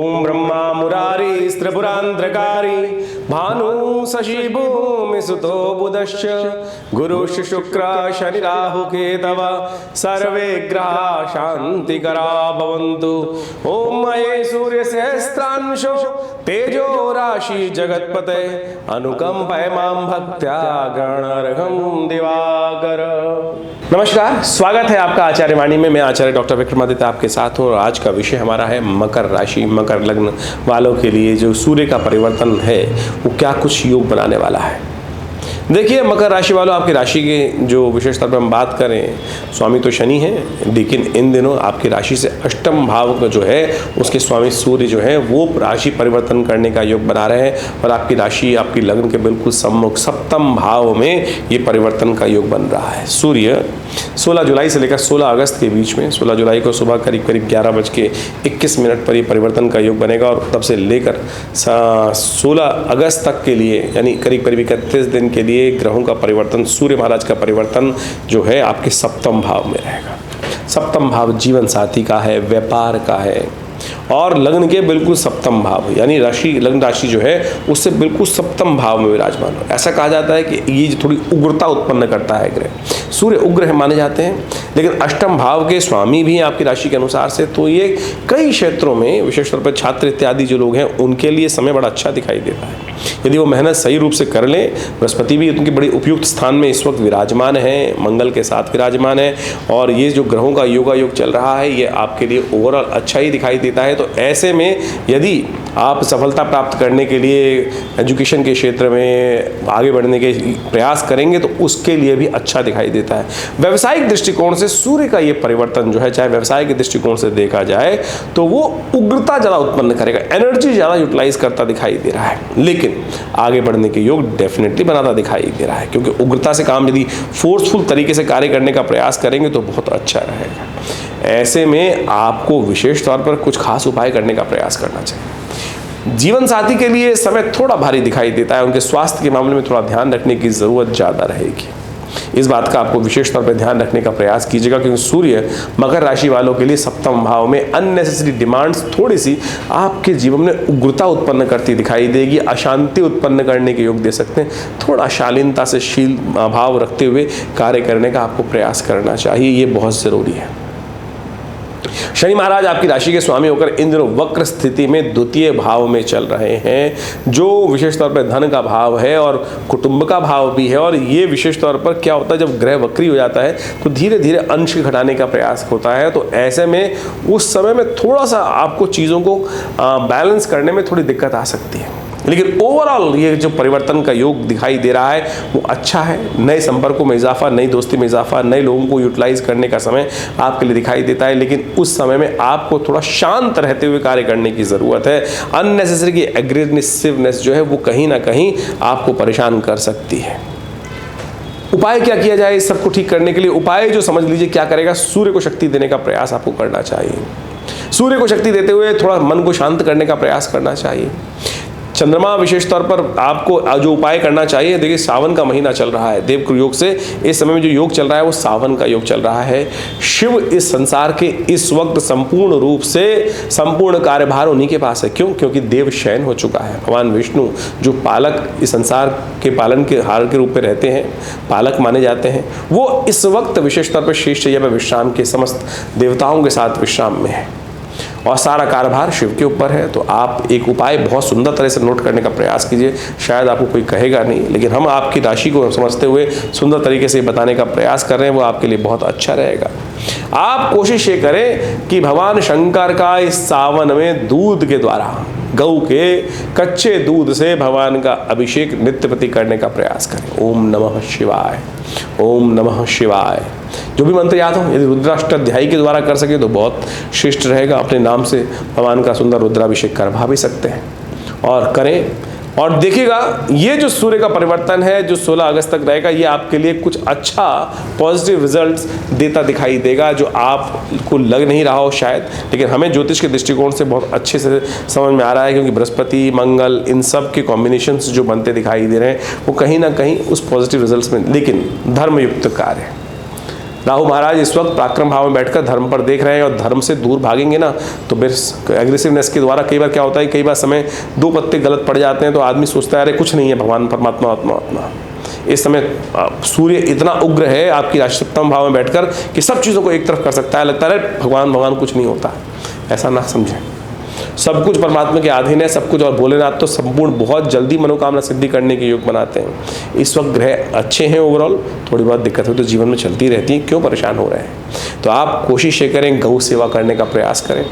ओम ब्रह्मा मुरारी त्रिपुरांतकारी भानु शशि भूमि सुतो बुधश्च गुरुश्च शुक्र शनि राहु केतव सर्वे ग्रहा शांतिकरा भवन्तु। ओम मये सूर्य सहस्त्रांशो तेजो राशि जगत्पते अनुकंपय मां भक्त्या गणर्घं दिवाकर। नमस्कार, स्वागत है आपका आचार्य वाणी में। मैं आचार्य डॉक्टर विक्रमादित्य आपके साथ हूँ और आज का विषय हमारा है मकर राशि, मकर लग्न वालों के लिए जो सूर्य का परिवर्तन है वो क्या कुछ योग बनाने वाला है। देखिए मकर राशि वालों, आपकी राशि के जो विशेष तौर पर हम बात करें, स्वामी तो शनि है, लेकिन इन दिनों आपकी राशि से अष्टम भाव का जो है उसके स्वामी सूर्य जो है वो राशि परिवर्तन करने का योग बना रहे हैं और आपकी राशि आपकी लग्न के बिल्कुल सम्मुख सप्तम भाव में ये परिवर्तन का योग बन रहा है। सूर्य 16 जुलाई से लेकर 16 अगस्त के बीच में, 16 जुलाई को सुबह करीब 11:21 पर ये परिवर्तन का योग बनेगा और तब से लेकर 16 अगस्त तक के लिए यानी करीब 31 दिन के लिए ग्रहों का परिवर्तन, सूर्य महाराज का परिवर्तन जो है आपके सप्तम भाव में रहेगा। सप्तम भाव जीवन साथी का है, व्यापार का है और लग्न के बिल्कुल सप्तम भाव यानी राशि, लग्न राशि जो है उससे बिल्कुल सप्तम भाव में विराजमान हो। ऐसा कहा जाता है कि ये थोड़ी उग्रता उत्पन्न करता है ग्रह। सूर्य उग्र है माने जाते हैं, लेकिन अष्टम भाव के स्वामी भी हैं आपकी राशि के अनुसार से, तो ये कई क्षेत्रों में विशेष तौर पर छात्र इत्यादि जो लोग हैं उनके लिए समय बड़ा अच्छा दिखाई देता है। यदि वो मेहनत सही रूप से कर लें, बृहस्पति भी उनके बड़े उपयुक्त स्थान में इस वक्त विराजमान है, मंगल के साथ विराजमान है और ये जो ग्रहों का योगा योग चल रहा है ये आपके लिए ओवरऑल अच्छा ही दिखाई देता है। तो ऐसे में यदि आप सफलता प्राप्त करने के लिए एजुकेशन के क्षेत्र में आगे बढ़ने के प्रयास करेंगे तो उसके लिए भी अच्छा दिखाई देता है। व्यावसायिक दृष्टिकोण से सूर्य का ये परिवर्तन जो है, चाहे व्यवसाय के दृष्टिकोण से देखा जाए तो वो उग्रता ज़्यादा उत्पन्न करेगा, एनर्जी ज़्यादा यूटिलाइज करता दिखाई दे रहा है, लेकिन आगे बढ़ने के योग डेफिनेटली बनाता दिखाई दे रहा है क्योंकि उग्रता से काम यदि फोर्सफुल तरीके से कार्य करने का प्रयास करेंगे तो बहुत अच्छा रहेगा। ऐसे में आपको विशेष तौर पर कुछ खास उपाय करने का प्रयास करना चाहिए। जीवन साथी के लिए समय थोड़ा भारी दिखाई देता है, उनके स्वास्थ्य के मामले में थोड़ा ध्यान रखने की ज़रूरत ज़्यादा रहेगी। इस बात का आपको विशेष तौर पर ध्यान रखने का प्रयास कीजिएगा क्योंकि सूर्य मकर राशि वालों के लिए सप्तम भाव में अननेसेसरी डिमांड्स थोड़ी सी आपके जीवन में उग्रता उत्पन्न करती दिखाई देगी, अशांति उत्पन्न करने के योग दे सकते हैं। थोड़ा शालीनता से शील भाव रखते हुए कार्य करने का आपको प्रयास करना चाहिए, ये बहुत ज़रूरी है। शनि महाराज आपकी राशि के स्वामी होकर इन दिनों वक्र स्थिति में द्वितीय भाव में चल रहे हैं, जो विशेष तौर पर धन का भाव है और कुटुंब का भाव भी है। और ये विशेष तौर पर क्या होता है, जब ग्रह वक्री हो जाता है तो धीरे धीरे अंश घटाने का प्रयास होता है। तो ऐसे में उस समय में थोड़ा सा आपको चीज़ों को बैलेंस करने में थोड़ी दिक्कत आ सकती है, लेकिन ओवरऑल ये जो परिवर्तन का योग दिखाई दे रहा है वो अच्छा है। नए संपर्कों में इजाफा, नई दोस्ती में इजाफा, नए लोगों को यूटिलाइज करने का समय आपके लिए दिखाई देता है, लेकिन उस समय में आपको थोड़ा शांत रहते हुए कार्य करने की ज़रूरत है। अननेसेसरी की एग्रेसिवनेस जो है वो कहीं ना कहीं आपको परेशान कर सकती है। उपाय क्या किया जाए इस सबको ठीक करने के लिए? उपाय जो समझ लीजिए क्या करेगा, सूर्य को शक्ति देने का प्रयास आपको करना चाहिए। सूर्य को शक्ति देते हुए थोड़ा मन को शांत करने का प्रयास करना चाहिए। चंद्रमा विशेष तौर पर आपको जो उपाय करना चाहिए, देखिए सावन का महीना चल रहा है, देव योग से इस समय में जो योग चल रहा है वो सावन का योग चल रहा है। शिव इस संसार के इस वक्त संपूर्ण रूप से संपूर्ण कार्यभार उन्हीं के पास है। क्यों? क्योंकि देव शयन हो चुका है। भगवान विष्णु जो पालक इस संसार के पालन के हार के रूप में रहते हैं, पालक माने जाते हैं, वो इस वक्त विशेष तौर पर शेषशय्या पर विश्राम के समस्त देवताओं के साथ विश्राम में है और सारा कार्यभार शिव के ऊपर है। तो आप एक उपाय बहुत सुंदर तरह से नोट करने का प्रयास कीजिए, शायद आपको कोई कहेगा नहीं, लेकिन हम आपकी राशि को समझते हुए सुंदर तरीके से बताने का प्रयास कर रहे हैं, वो आपके लिए बहुत अच्छा रहेगा। आप कोशिश ये करें कि भगवान शंकर का इस सावन में दूध के द्वारा, गऊ के कच्चे दूध से भगवान का अभिषेक नित्य प्रति करने का प्रयास करें। ओम नमः शिवाय, ओम नमः शिवाय। जो भी मंत्र याद हो, यदि रुद्राष्टाध्यायी के द्वारा कर सके तो बहुत श्रेष्ठ रहेगा। अपने नाम से भगवान का सुंदर रुद्राभिषेक करवा भी सकते हैं और करें। और देखिएगा ये जो सूर्य का परिवर्तन है जो 16 अगस्त तक रहेगा, ये आपके लिए कुछ अच्छा पॉजिटिव रिजल्ट्स देता दिखाई देगा, जो आपको लग नहीं रहा हो शायद, लेकिन हमें ज्योतिष के दृष्टिकोण से बहुत अच्छे से समझ में आ रहा है, क्योंकि बृहस्पति, मंगल, इन सब के कॉम्बिनेशंस जो बनते दिखाई दे रहे हैं वो कहीं ना कहीं उस पॉजिटिव रिजल्ट्स में, लेकिन धर्मयुक्त कार्य, राहु महाराज इस वक्त पराक्रम भाव में बैठकर धर्म पर देख रहे हैं और धर्म से दूर भागेंगे ना तो फिर एग्रेसिवनेस के द्वारा कई बार क्या होता है, कई बार समय 2 पत्ते गलत पड़ जाते हैं तो आदमी सोचता है अरे कुछ नहीं है, भगवान परमात्मा आत्मा आत्मा। इस समय सूर्य इतना उग्र है आपकी राशि सप्तम भाव में बैठकर कि सब चीज़ों को एक तरफ कर सकता है, लगता है भगवान भगवान कुछ नहीं होता। ऐसा ना समझें, सब कुछ परमात्मा के अधीन है सब कुछ। और भोलेनाथ तो संपूर्ण बहुत जल्दी मनोकामना सिद्धि करने के योग बनाते हैं। इस वक्त ग्रह अच्छे हैं, ओवरऑल थोड़ी बहुत दिक्कत हो तो जीवन में चलती रहती है, क्यों परेशान हो रहे हैं। तो आप कोशिश ये करें, गौ सेवा करने का प्रयास करें,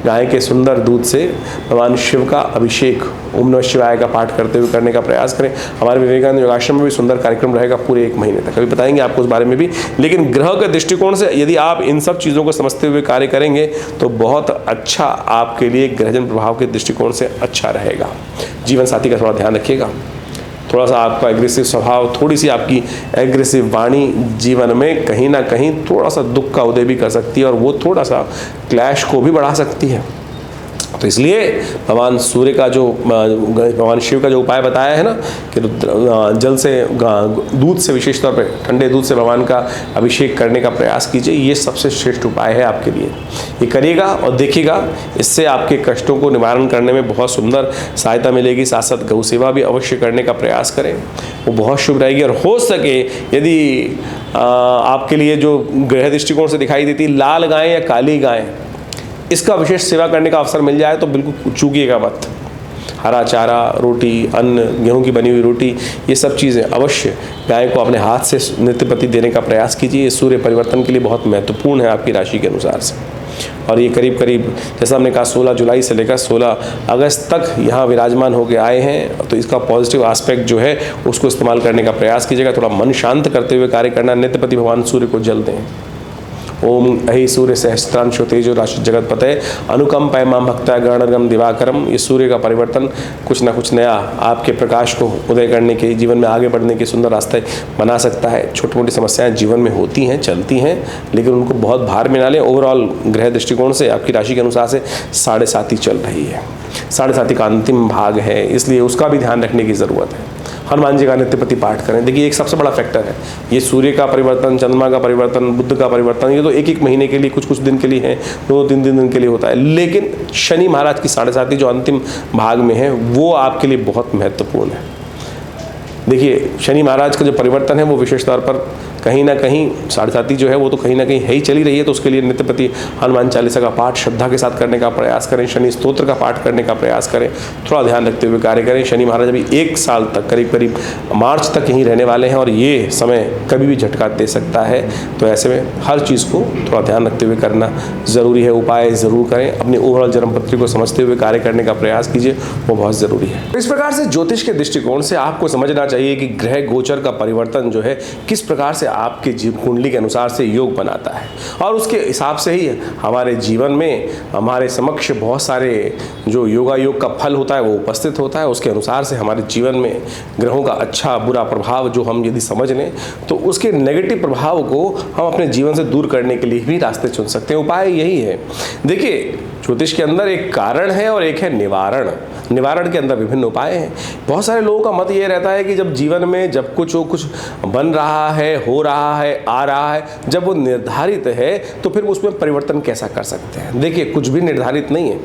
गाय के सुंदर दूध से भगवान शिव का अभिषेक ओम नमः शिवाय का पाठ करते हुए करने का प्रयास करें। हमारे विवेकानंद योगाश्रम में भी सुंदर कार्यक्रम रहेगा पूरे 1 महीने तक, अभी बताएंगे आपको उस बारे में भी। लेकिन ग्रह के दृष्टिकोण से यदि आप इन सब चीज़ों को समझते हुए कार्य करेंगे तो बहुत अच्छा आपके लिए ग्रहजन प्रभाव के दृष्टिकोण से अच्छा रहेगा। जीवन साथी का थोड़ा ध्यान रखिएगा, थोड़ा सा आपका एग्रेसिव स्वभाव, थोड़ी सी आपकी एग्रेसिव वाणी जीवन में कहीं ना कहीं थोड़ा सा दुख का उदय भी कर सकती है और वो थोड़ा सा क्लैश को भी बढ़ा सकती है। तो इसलिए भगवान सूर्य का जो भगवान शिव का जो उपाय बताया है ना कि जल से दूध से, विशेष तौर पे ठंडे दूध से भगवान का अभिषेक करने का प्रयास कीजिए, ये सबसे श्रेष्ठ उपाय है आपके लिए। ये करिएगा और देखिएगा, इससे आपके कष्टों को निवारण करने में बहुत सुंदर सहायता मिलेगी। साथ साथ गौ सेवा भी अवश्य करने का प्रयास करें, वो बहुत शुभ रहेगी। और हो सके यदि आपके लिए जो ग्रह दृष्टिकोण से दिखाई देती लाल गाय या काली गाय, इसका विशेष सेवा करने का अवसर मिल जाए तो बिल्कुल चूकिएगा मत। हरा चारा, रोटी, अन्न, गेहूं की बनी हुई रोटी, ये सब चीज़ें अवश्य गाय को अपने हाथ से नित्य प्रति देने का प्रयास कीजिए। ये सूर्य परिवर्तन के लिए बहुत महत्वपूर्ण है आपकी राशि के अनुसार से। और ये करीब करीब जैसा हमने कहा 16 जुलाई से लेकर 16 अगस्त तक यहाँ विराजमान होकर आए हैं, तो इसका पॉजिटिव एस्पेक्ट जो है उसको इस्तेमाल करने का प्रयास कीजिएगा। थोड़ा मन शांत करते हुए कार्य करना, नित्यपति भगवान सूर्य को जल दें। ओम अहि सूर्य सहस्त्रांशो तेजो राशि जगत पते अनुकंप मां भक्ता गणगम दिवाकरम। ये सूर्य का परिवर्तन कुछ ना कुछ नया आपके प्रकाश को उदय करने के, जीवन में आगे बढ़ने के सुंदर रास्ते बना सकता है। छोटी मोटी समस्याएं जीवन में होती हैं, चलती हैं, लेकिन उनको बहुत भार में ना लें। ओवरऑल ग्रह दृष्टिकोण से आपकी राशि के अनुसार से 7.5 चल रही है, 7.5 का अंतिम भाग है, इसलिए उसका भी ध्यान रखने की ज़रूरत है। हनुमान जी का नित्यपति पाठ करें। देखिए एक सबसे बड़ा फैक्टर है ये सूर्य का परिवर्तन, चंद्रमा का परिवर्तन, बुध का परिवर्तन, ये तो 1-1 महीने के लिए, कुछ दिन के लिए है, 2-3 दिन के लिए होता है। लेकिन शनि महाराज की 7.5 जो अंतिम भाग में है वो आपके लिए बहुत महत्वपूर्ण है। देखिए शनि महाराज का जो परिवर्तन है वो विशेष तौर पर कहीं ना कहीं 7.5 जो है वो तो कहीं ना कहीं है ही चली रही है, तो उसके लिए नित्यप्रति हनुमान चालीसा का पाठ श्रद्धा के साथ करने का प्रयास करें, शनि स्तोत्र का पाठ करने का प्रयास करें, थोड़ा ध्यान रखते हुए कार्य करें। शनि महाराज अभी 1 साल तक करीब मार्च तक यहीं रहने वाले हैं और ये समय कभी भी झटका दे सकता है, तो ऐसे में हर चीज़ को थोड़ा ध्यान रखते हुए करना ज़रूरी है। उपाय ज़रूर करें, अपनी ओवरऑल जन्मपत्री को समझते हुए कार्य करने का प्रयास कीजिए, वो बहुत ज़रूरी है। इस प्रकार से ज्योतिष के दृष्टिकोण से आपको समझना चाहिए कि ग्रह गोचर का परिवर्तन जो है किस प्रकार से आपके जीव कुंडली के अनुसार से योग बनाता है, और उसके हिसाब से ही हमारे जीवन में हमारे समक्ष बहुत सारे जो योगा योग का फल होता है वो उपस्थित होता है। उसके अनुसार से हमारे जीवन में ग्रहों का अच्छा बुरा प्रभाव जो हम यदि समझ लें तो उसके नेगेटिव प्रभाव को हम अपने जीवन से दूर करने के लिए भी रास्ते चुन सकते हैं। उपाय यही है। देखिए ज्योतिष के अंदर एक कारण है और एक है निवारण। निवारण के अंदर विभिन्न उपाय हैं। बहुत सारे लोगों का मत ये रहता है कि जब जीवन में जब कुछ बन रहा है, हो रहा है, आ रहा है, जब वो निर्धारित है तो फिर उसमें परिवर्तन कैसा कर सकते हैं। देखिए कुछ भी निर्धारित नहीं है,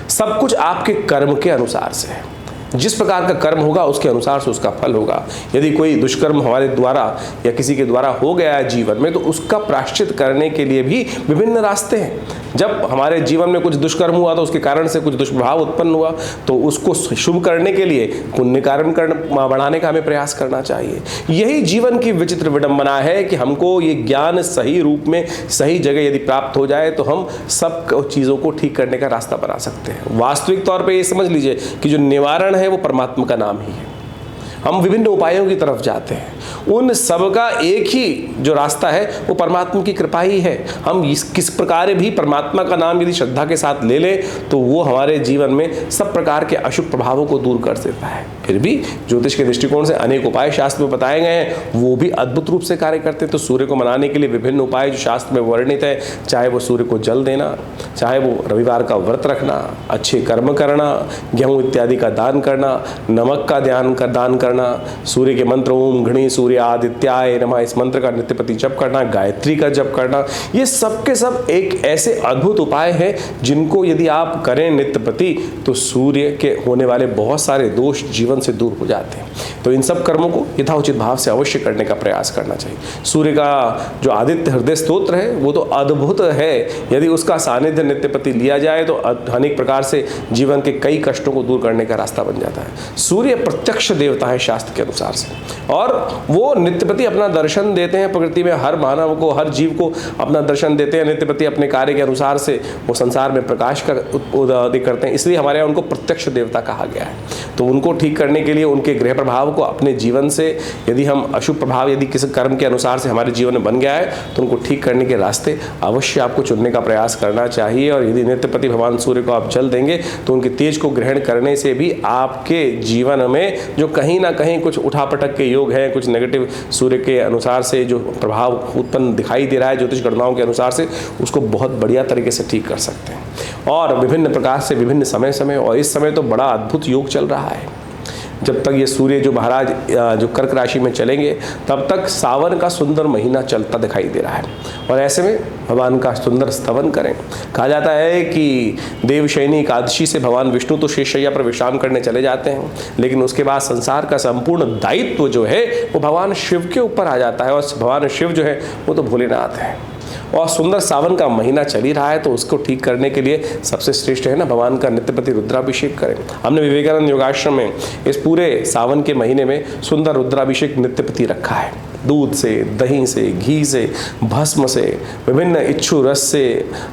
सब कुछ आपके कर्म के अनुसार से है। जिस प्रकार का कर्म होगा उसके अनुसार से उसका फल होगा। यदि कोई दुष्कर्म हमारे द्वारा या किसी के द्वारा हो गया है जीवन में तो उसका प्रायश्चित करने के लिए भी विभिन्न रास्ते हैं। जब हमारे जीवन में कुछ दुष्कर्म हुआ तो उसके कारण से कुछ दुष्प्रभाव उत्पन्न हुआ तो उसको शुभ करने के लिए पुण्य कारण बढ़ाने का हमें प्रयास करना चाहिए। यही जीवन की विचित्र विडंबना है कि हमको ये ज्ञान सही रूप में सही जगह यदि प्राप्त हो जाए तो हम सब चीज़ों को ठीक करने का रास्ता बना सकते हैं। वास्तविक तौर पर ये समझ लीजिए कि जो निवारण है वो परमात्मा का नाम ही है। हम विभिन्न उपायों की तरफ जाते हैं, उन सब का एक ही जो रास्ता है वो परमात्मा की कृपा ही है। हम किस प्रकार भी परमात्मा का नाम यदि श्रद्धा के साथ ले लें तो वो हमारे जीवन में सब प्रकार के अशुभ प्रभावों को दूर कर देता है। फिर भी ज्योतिष के दृष्टिकोण से अनेक उपाय शास्त्र में बताए गए हैं, वो भी अद्भुत रूप से कार्य करते हैं। तो सूर्य को मनाने के लिए विभिन्न उपाय जो शास्त्र में वर्णित है, चाहे वो सूर्य को जल देना, चाहे वो रविवार का व्रत रखना, अच्छे कर्म करना, गेहूँ इत्यादि का दान करना, नमक का दान करना, सूर्य के मंत्र ओम घृणी सूर्य सूर्य आदित्याय नमः इस मंत्र का नित्यपति जप करना, गायत्री का जप करना, ये सब के सब एक ऐसे अद्भुत उपाय हैं जिनको यदि आप करें नित्यपति तो सूर्य के होने वाले बहुत सारे दोष जीवन से दूर हो जाते हैं। तो इन सब कर्मों को यथाउचित भाव से अवश्य करने का प्रयास करना चाहिए। सूर्य का जो आदित्य हृदय स्तोत्र है वो तो अद्भुत है, यदि उसका सानिध्य नित्यपति लिया जाए तो अनेक प्रकार से जीवन के कई कष्टों को दूर करने का रास्ता बन जाता है। सूर्य प्रत्यक्ष देवता है शास्त्र के अनुसार से, और वो नित्यपति अपना दर्शन देते हैं प्रकृति में, हर मानव को, हर जीव को अपना दर्शन देते हैं। नित्यपति अपने कार्य के अनुसार से वो संसार में प्रकाश का उत्पादन करते हैं, इसलिए हमारे यहाँ उनको प्रत्यक्ष देवता कहा गया है। तो उनको ठीक करने के लिए उनके ग्रह प्रभाव को अपने जीवन से, यदि हम अशुभ प्रभाव यदि किसी कर्म के अनुसार से हमारे जीवन में बन गया है तो उनको ठीक करने के रास्ते अवश्य आपको चुनने का प्रयास करना चाहिए। और यदि नित्यपति भगवान सूर्य को आप जल देंगे तो उनके तेज को ग्रहण करने से भी आपके जीवन में जो कहीं ना कहीं कुछ उठापटक के योग हैं, कुछ नेगेटिव सूर्य के अनुसार से जो प्रभाव उत्पन्न दिखाई दे रहा है ज्योतिष गणनाओं के अनुसार से, उसको बहुत बढ़िया तरीके से ठीक कर सकते हैं। और विभिन्न प्रकार से विभिन्न समय और इस समय तो बड़ा अद्भुत योग चल रहा है। जब तक ये सूर्य जो महाराज जो कर्क राशि में चलेंगे तब तक सावन का सुंदर महीना चलता दिखाई दे रहा है, और ऐसे में भगवान का सुंदर स्तवन करें। कहा जाता है कि देवशयनी एकादशी से भगवान विष्णु तो शेषशय्या पर विश्राम करने चले जाते हैं, लेकिन उसके बाद संसार का संपूर्ण दायित्व जो है वो भगवान शिव के ऊपर आ जाता है, और भगवान शिव जो है वो तो भोलेनाथ है। और सुंदर सावन का महीना चल ही रहा है, तो उसको ठीक करने के लिए सबसे श्रेष्ठ है ना भगवान का नित्यपति रुद्राभिषेक करें। हमने विवेकानंद योगाश्रम में इस पूरे सावन के महीने में सुंदर रुद्राभिषेक नित्यपति रखा है। दूध से, दही से, घी से, भस्म से, विभिन्न इच्छु रस से,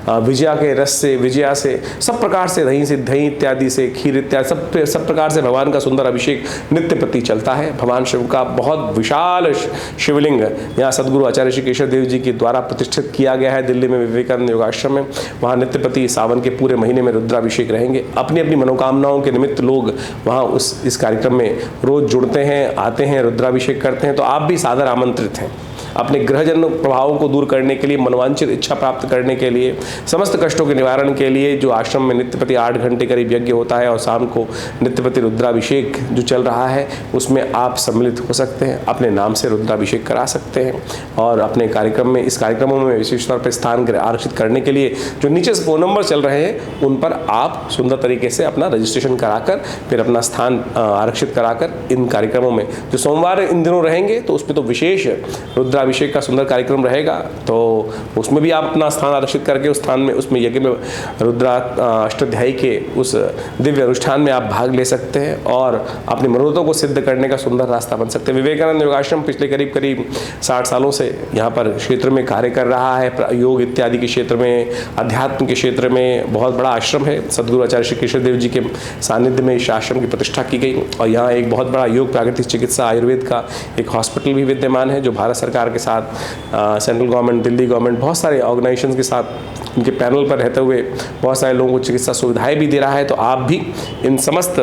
विजया के रस से, विजया से, सब प्रकार से, दही से, दही इत्यादि से, खीर इत्यादि सब प्रकार से भगवान का सुंदर अभिषेक नित्यपति चलता है। भगवान शिव का बहुत विशाल शिवलिंग यहाँ सदगुरु आचार्य श्री केशव देव जी के द्वारा प्रतिष्ठित किया गया है दिल्ली में विवेकानंद योगाश्रम में। वहाँ नित्यपति सावन के पूरे महीने में रुद्राभिषेक रहेंगे। अपनी अपनी मनोकामनाओं के निमित्त लोग वहाँ इस कार्यक्रम में रोज जुड़ते हैं, आते हैं, रुद्राभिषेक करते हैं। तो आप भी सादर आमंत्रित हैं अपने ग्रहजन्य प्रभावों को दूर करने के लिए, मनोवांछित इच्छा प्राप्त करने के लिए, समस्त कष्टों के निवारण के लिए। जो आश्रम में नित्यपति 8 घंटे करीब यज्ञ होता है और शाम को नित्यपति रुद्राभिषेक जो चल रहा है उसमें आप सम्मिलित हो सकते हैं, अपने नाम से रुद्राभिषेक करा सकते हैं। और अपने कार्यक्रम में, इस कार्यक्रमों में विशेष तौर पर स्थान आरक्षित करने के लिए जो नीचे फ़ोन नंबर चल रहे हैं उन पर आप सुंदर तरीके से अपना रजिस्ट्रेशन कराकर फिर अपना स्थान आरक्षित कराकर इन कार्यक्रमों में, जो सोमवार इन दिनों रहेंगे तो उसमें तो विशेष रुद्राभिषेक का सुंदर कार्यक्रम रहेगा, तो उसमें भी आप अपना स्थान आरक्षित करके उस स्थान में, उसमें यज्ञ में रुद्रा अष्टाध्यायी के उस दिव्य अनुष्ठान में आप भाग ले सकते हैं और अपनी मनोरथों को सिद्ध करने का सुंदर रास्ता बन सकते हैं। विवेकानंद योगाश्रम पिछले करीब 60 सालों से यहाँ पर क्षेत्र में कार्य कर रहा है। योग इत्यादि के क्षेत्र में, अध्यात्म के क्षेत्र में बहुत बड़ा आश्रम है। सदगुरु आचार्य श्री केशव देव जी के सानिध्य में इस आश्रम की प्रतिष्ठा की गई और यहाँ एक बहुत बड़ा योग, प्राकृतिक चिकित्सा, आयुर्वेद का एक हॉस्पिटल भी विद्यमान है जो भारत सरकार के साथ, सेंट्रल गवर्नमेंट, दिल्ली गवर्नमेंट, बहुत सारे ऑर्गेनाइजेशंस के साथ उनके पैनल पर रहते हुए बहुत सारे लोगों को चिकित्सा सुविधाएं भी दे रहा है। तो आप भी इन समस्त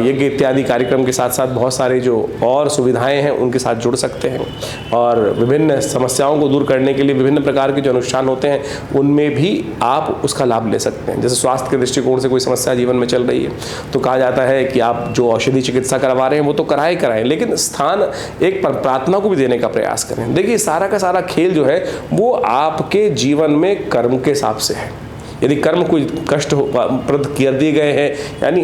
यज्ञ इत्यादि कार्यक्रम के साथ साथ बहुत सारे जो और सुविधाएं हैं उनके साथ जुड़ सकते हैं और विभिन्न समस्याओं को दूर करने के लिए विभिन्न प्रकार के जो अनुष्ठान होते हैं उनमें भी आप उसका लाभ ले सकते हैं। जैसे स्वास्थ्य के दृष्टिकोण से कोई समस्या जीवन में चल रही है तो कहा जाता है कि आप जो औषधि चिकित्सा करवा रहे हैं वो तो कराएं, लेकिन स्थान एक प्रार्थना को भी देने का प्रयास करें। देखिए सारा का सारा खेल जो है वो आपके जीवन में कर्म के हिसाब से है। यदि कर्म कोई कष्ट प्रद कर दिए गए हैं, यानी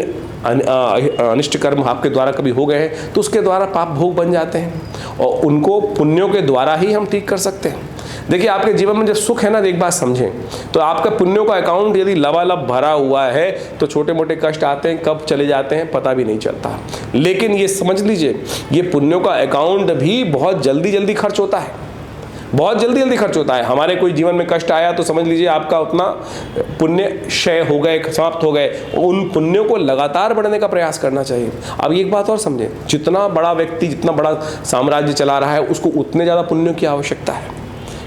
अनिष्ट कर्म आपके द्वारा कभी हो गए हैं तो उसके द्वारा पाप भोग बन जाते हैं और उनको पुण्यों के द्वारा ही हम ठीक कर सकते हैं। देखिए आपके जीवन में जब सुख है ना, एक बात समझें, तो आपका पुण्यों का अकाउंट यदि लबालब भरा हुआ है तो छोटे मोटे कष्ट आते हैं, कब चले जाते हैं पता भी नहीं चलता। लेकिन ये समझ लीजिए ये पुण्यों का अकाउंट भी बहुत जल्दी खर्च होता है, बहुत जल्दी खर्च होता है। हमारे कोई जीवन में कष्ट आया तो समझ लीजिए आपका उतना पुण्य क्षय हो गए, समाप्त हो गए। उन पुण्यों को लगातार बढ़ने का प्रयास करना चाहिए। अब एक बात और समझें, जितना बड़ा व्यक्ति, जितना बड़ा साम्राज्य चला रहा है उसको उतने ज़्यादा पुण्यों की आवश्यकता है,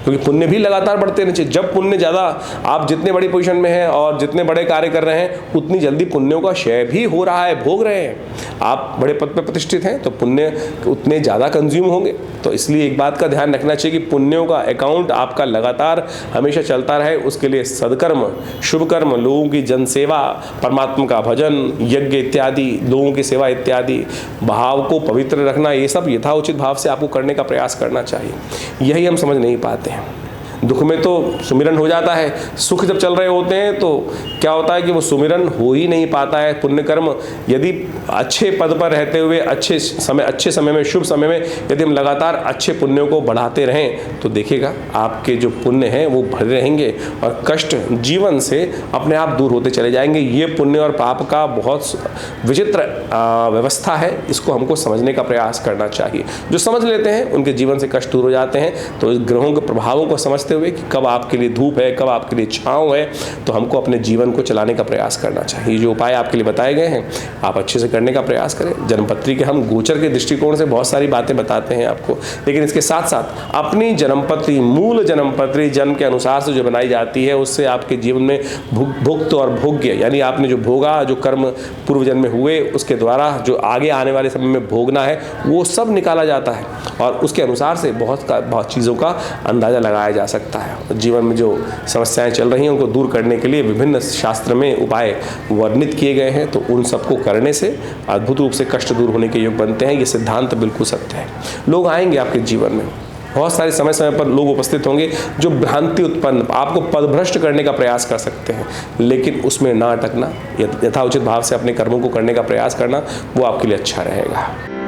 क्योंकि पुण्य भी लगातार बढ़ते रहने चाहिए। जब पुण्य ज़्यादा, आप जितने बड़ी पोजीशन में हैं और जितने बड़े कार्य कर रहे हैं, उतनी जल्दी पुण्यों का क्षय भी हो रहा है, भोग रहे हैं। आप बड़े पद पर प्रतिष्ठित हैं तो पुण्य उतने ज़्यादा कंज्यूम होंगे। तो इसलिए एक बात का ध्यान रखना चाहिए कि पुण्यों का अकाउंट आपका लगातार हमेशा चलता रहे। उसके लिए सदकर्म, शुभ कर्म, लोगों की जनसेवा, परमात्मा का भजन, यज्ञ इत्यादि, लोगों की सेवा इत्यादि, भाव को पवित्र रखना, ये सब यथाउचित भाव से आपको करने का प्रयास करना चाहिए। यही हम समझ नहीं पाते हैं। दुख में तो सुमिरन हो जाता है, सुख जब चल रहे होते हैं तो क्या होता है कि वो सुमिरन हो ही नहीं पाता है। पुण्य कर्म यदि अच्छे पद पर रहते हुए अच्छे समय में, शुभ समय में यदि हम लगातार अच्छे पुण्यों को बढ़ाते रहें तो देखिएगा आपके जो पुण्य हैं वो भरे रहेंगे और कष्ट जीवन से अपने आप दूर होते चले जाएंगे। ये पुण्य और पाप का बहुत विचित्र व्यवस्था है, इसको हमको समझने का प्रयास करना चाहिए। जो समझ लेते हैं उनके जीवन से कष्ट दूर हो जाते हैं। तो इस ग्रहों के प्रभावों को समझते हुए कि कब आपके लिए धूप है, कब आपके लिए छांव है, तो हमको अपने जीवन को चलाने का प्रयास करना चाहिए। जो उपाय आपके लिए बताए गए हैं आप अच्छे से करने का प्रयास करें। जन्मपत्री के हम गोचर के दृष्टिकोण से बहुत सारी बातें बताते हैं आपको, लेकिन इसके साथ साथ अपनी जन्मपत्री, मूल जन्मपत्री जन्म के अनुसार से जो बनाई जाती है, उससे आपके जीवन में भुक्त और भोग्य, यानी आपने जो भोगा, जो कर्म पूर्व जन्म में हुए, उसके द्वारा जो आगे आने वाले समय में भोगना है वो सब निकाला जाता है और उसके अनुसार से बहुत चीज़ों का अंदाज़ा लगाया जा सकता है। जीवन में जो समस्याएं चल रही हैं उनको दूर करने के लिए विभिन्न शास्त्र में उपाय वर्णित किए गए हैं। तो उन सबको करने से अद्भुत रूप से कष्ट दूर होने के योग बनते हैं। ये सिद्धांत बिल्कुल सत्य है। लोग आएंगे आपके जीवन में, बहुत सारे समय समय पर लोग उपस्थित होंगे जो भ्रांति उत्पन्न, आपको पदभ्रष्ट करने का प्रयास कर सकते हैं, लेकिन उसमें ना अटकना, यथाउचित भाव से अपने कर्मों को करने का प्रयास करना वो आपके लिए अच्छा रहेगा।